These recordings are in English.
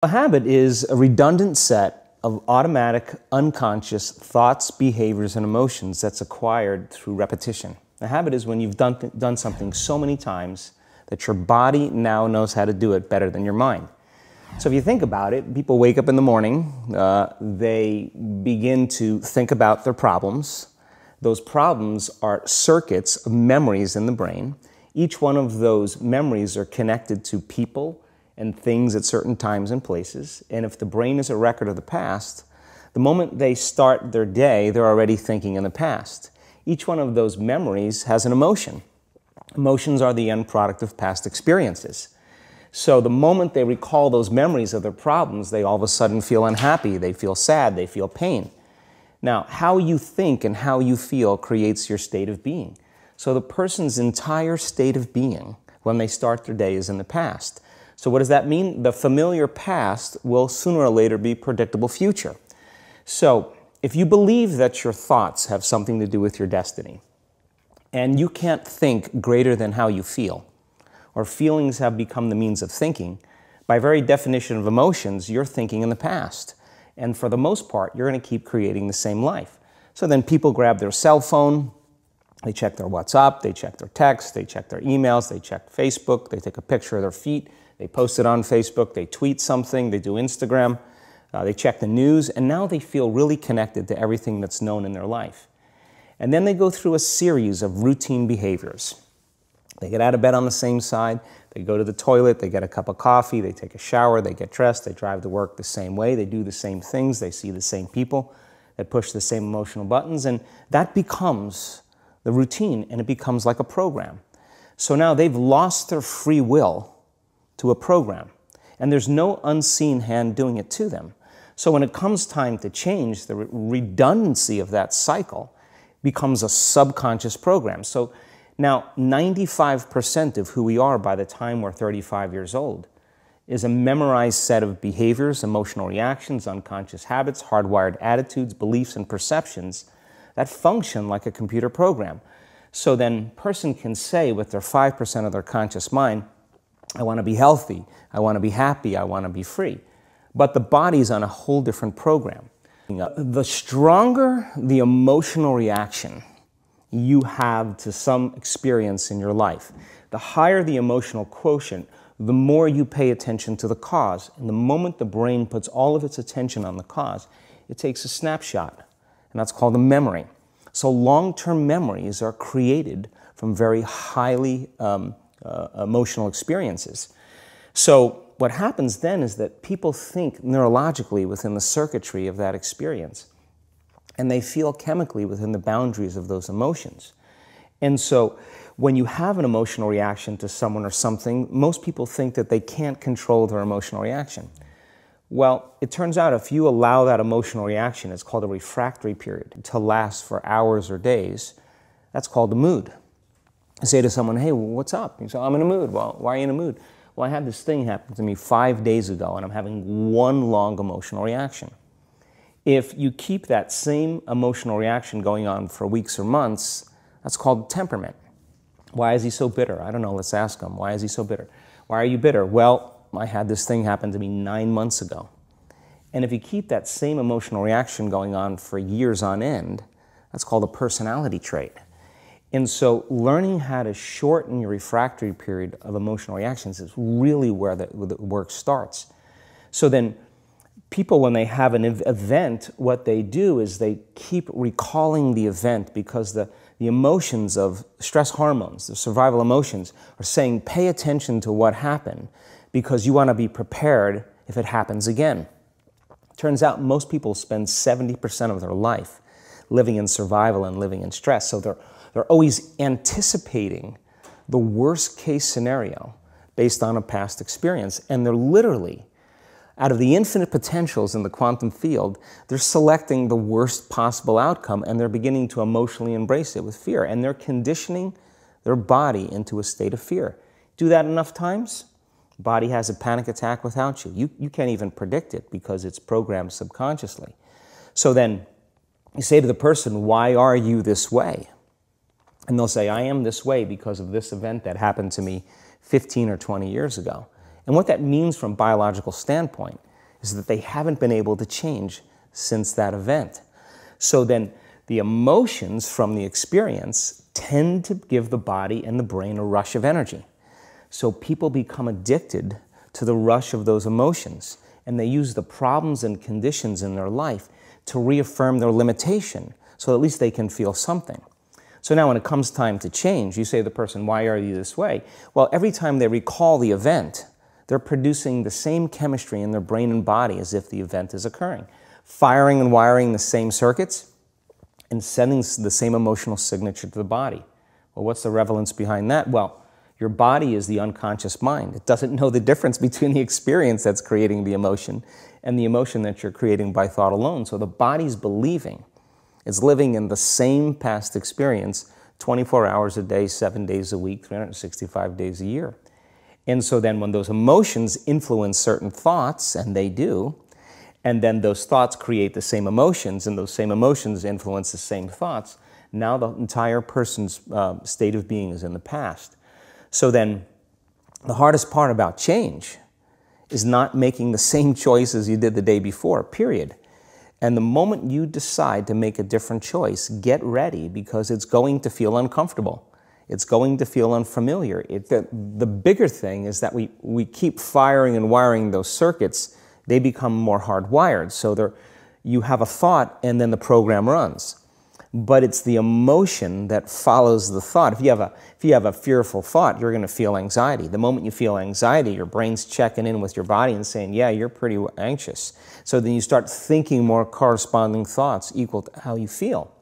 A habit is a redundant set of automatic, unconscious thoughts, behaviors, and emotions that's acquired through repetition. A habit is when you've done something so many times that your body now knows how to do it better than your mind. So if you think about it, people wake up in the morning, they begin to think about their problems. Those problems are circuits of memories in the brain. Each one of those memories are connected to people and things at certain times and places. And if the brain is a record of the past, the moment they start their day, they're already thinking in the past. Each one of those memories has an emotion. Emotions are the end product of past experiences. So the moment they recall those memories of their problems, they all of a sudden feel unhappy, they feel sad, they feel pain. Now, how you think and how you feel creates your state of being. So the person's entire state of being when they start their day is in the past. So what does that mean? The familiar past will sooner or later be predictable future. So if you believe that your thoughts have something to do with your destiny, and you can't think greater than how you feel, or feelings have become the means of thinking, by very definition of emotions, you're thinking in the past. And for the most part, you're going to keep creating the same life. So then people grab their cell phone, they check their WhatsApp, they check their text, they check their emails, they check Facebook, they take a picture of their feet, they post it on Facebook, they tweet something, they do Instagram, they check the news, and now they feel really connected to everything that's known in their life. And then they go through a series of routine behaviors. They get out of bed on the same side, they go to the toilet, they get a cup of coffee, they take a shower, they get dressed, they drive to work the same way, they do the same things, they see the same people, they push the same emotional buttons, and that becomes the routine, and it becomes like a program. So now they've lost their free will to a program, and there's no unseen hand doing it to them. So when it comes time to change, the redundancy of that cycle becomes a subconscious program. So now 95% of who we are by the time we're 35 years old is a memorized set of behaviors, emotional reactions, unconscious habits, hardwired attitudes, beliefs, and perceptions that function like a computer program. So then a person can say with their 5% of their conscious mind, I want to be healthy, I want to be happy, I want to be free. But the body's on a whole different program. The stronger the emotional reaction you have to some experience in your life, the higher the emotional quotient, the more you pay attention to the cause. And the moment the brain puts all of its attention on the cause, it takes a snapshot, and that's called a memory. So long-term memories are created from very highly emotional experiences. So what happens then is that people think neurologically within the circuitry of that experience, and they feel chemically within the boundaries of those emotions. And so when you have an emotional reaction to someone or something, most people think that they can't control their emotional reaction. Well, it turns out if you allow that emotional reaction, it's called a refractory period, to last for hours or days, that's called the mood. I say to someone, hey, what's up? You say, I'm in a mood. Well, why are you in a mood? Well, I had this thing happen to me 5 days ago, and I'm having one long emotional reaction. If you keep that same emotional reaction going on for weeks or months, that's called temperament. Why is he so bitter? I don't know, let's ask him. Why is he so bitter? Why are you bitter? Well, I had this thing happen to me 9 months ago. And if you keep that same emotional reaction going on for years on end, that's called a personality trait. And so learning how to shorten your refractory period of emotional reactions is really where the work starts. So then people, when they have an event, what they do is they keep recalling the event because the emotions of stress hormones, the survival emotions, are saying pay attention to what happened because you want to be prepared if it happens again. Turns out most people spend 70% of their life living in survival and living in stress. So they're always anticipating the worst case scenario based on a past experience. And they're literally, out of the infinite potentials in the quantum field, they're selecting the worst possible outcome, and they're beginning to emotionally embrace it with fear. And they're conditioning their body into a state of fear. Do that enough times, body has a panic attack without you. You can't even predict it because it's programmed subconsciously. So then you say to the person, why are you this way? And they'll say, I am this way because of this event that happened to me 15 or 20 years ago. And what that means from a biological standpoint is that they haven't been able to change since that event. So then the emotions from the experience tend to give the body and the brain a rush of energy. So people become addicted to the rush of those emotions, and they use the problems and conditions in their life to reaffirm their limitation, so at least they can feel something. So now when it comes time to change, you say to the person, why are you this way? Well, every time they recall the event, they're producing the same chemistry in their brain and body as if the event is occurring, firing and wiring the same circuits and sending the same emotional signature to the body. Well, what's the relevance behind that? Well, your body is the unconscious mind. It doesn't know the difference between the experience that's creating the emotion and the emotion that you're creating by thought alone. So the body's believing. It's living in the same past experience 24 hours a day, 7 days a week, 365 days a year. And so then when those emotions influence certain thoughts, and they do, and then those thoughts create the same emotions, and those same emotions influence the same thoughts, now the entire person's state of being is in the past. So then the hardest part about change is not making the same choices you did the day before, period. And the moment you decide to make a different choice, get ready, because it's going to feel uncomfortable. It's going to feel unfamiliar. The bigger thing is that we keep firing and wiring those circuits. They become more hardwired. So you have a thought and then the program runs. But it's the emotion that follows the thought. If you have a fearful thought, you're going to feel anxiety. The moment you feel anxiety, your brain's checking in with your body and saying, yeah, you're pretty anxious. So then you start thinking more corresponding thoughts equal to how you feel.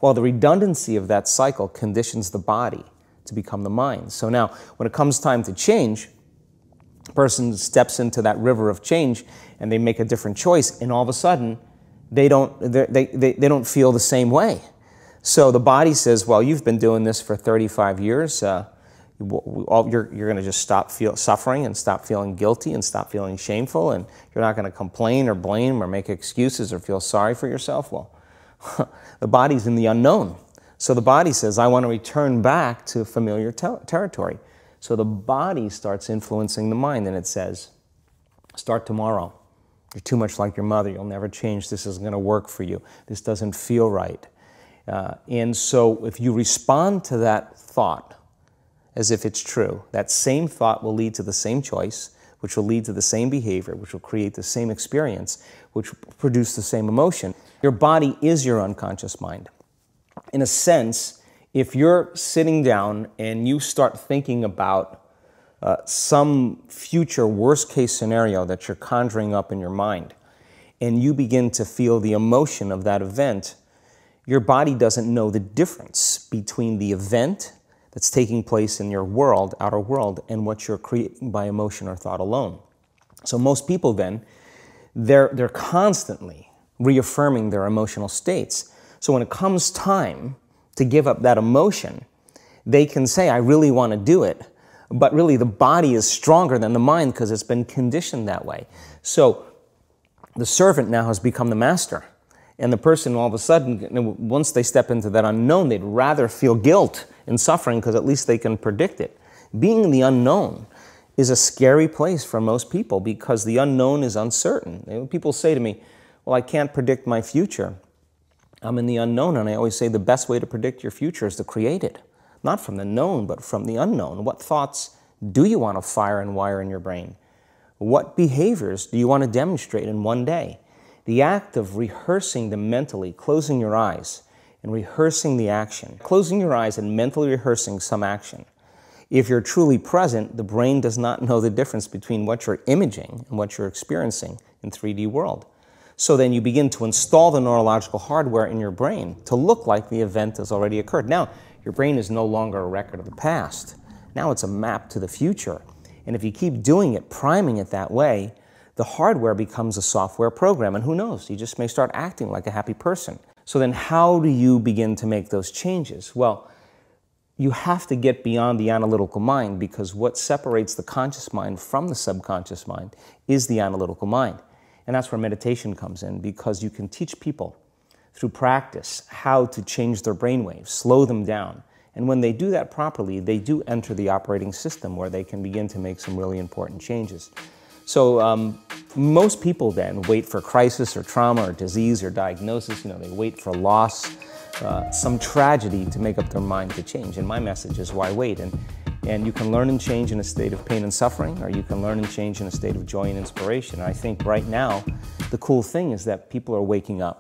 Well, the redundancy of that cycle conditions the body to become the mind. So now, when it comes time to change, a person steps into that river of change and they make a different choice, and all of a sudden, they don't feel the same way. So the body says, well, you've been doing this for 35 years. You're going to just stop suffering and stop feeling guilty and stop feeling shameful, and you're not going to complain or blame or make excuses or feel sorry for yourself. Well, the body's in the unknown. So the body says, I want to return back to familiar territory. So the body starts influencing the mind, and it says, start tomorrow. You're too much like your mother. You'll never change. This isn't going to work for you. This doesn't feel right. And so if you respond to that thought as if it's true, that same thought will lead to the same choice, which will lead to the same behavior, which will create the same experience, which will produce the same emotion. Your body is your unconscious mind. In a sense, if you're sitting down and you start thinking about some future worst-case scenario that you're conjuring up in your mind, and you begin to feel the emotion of that event, your body doesn't know the difference between the event that's taking place in your world, outer world, and what you're creating by emotion or thought alone. So most people then, they're constantly reaffirming their emotional states. So when it comes time to give up that emotion, they can say, I really want to do it, but really the body is stronger than the mind because it's been conditioned that way. So the servant now has become the master. And the person all of a sudden, once they step into that unknown, they'd rather feel guilt and suffering because at least they can predict it. Being in the unknown is a scary place for most people because the unknown is uncertain. People say to me, well, I can't predict my future. I'm in the unknown, and I always say the best way to predict your future is to create it. Not from the known, but from the unknown. What thoughts do you want to fire and wire in your brain? What behaviors do you want to demonstrate in one day? The act of rehearsing them mentally, closing your eyes and rehearsing the action. Closing your eyes and mentally rehearsing some action. If you're truly present, the brain does not know the difference between what you're imaging and what you're experiencing in 3D world. So then you begin to install the neurological hardware in your brain to look like the event has already occurred. Now, your brain is no longer a record of the past. Now it's a map to the future. And if you keep doing it, priming it that way, the hardware becomes a software program. And who knows, you just may start acting like a happy person. So then how do you begin to make those changes? Well, you have to get beyond the analytical mind, because what separates the conscious mind from the subconscious mind is the analytical mind. And that's where meditation comes in, because you can teach people through practice how to change their brainwaves, slow them down. And when they do that properly, they do enter the operating system where they can begin to make some really important changes. So most people then wait for crisis or trauma or disease or diagnosis. They wait for loss, some tragedy to make up their mind to change. And my message is, why wait? And you can learn and change in a state of pain and suffering, or you can learn and change in a state of joy and inspiration. And I think right now, the cool thing is that people are waking up.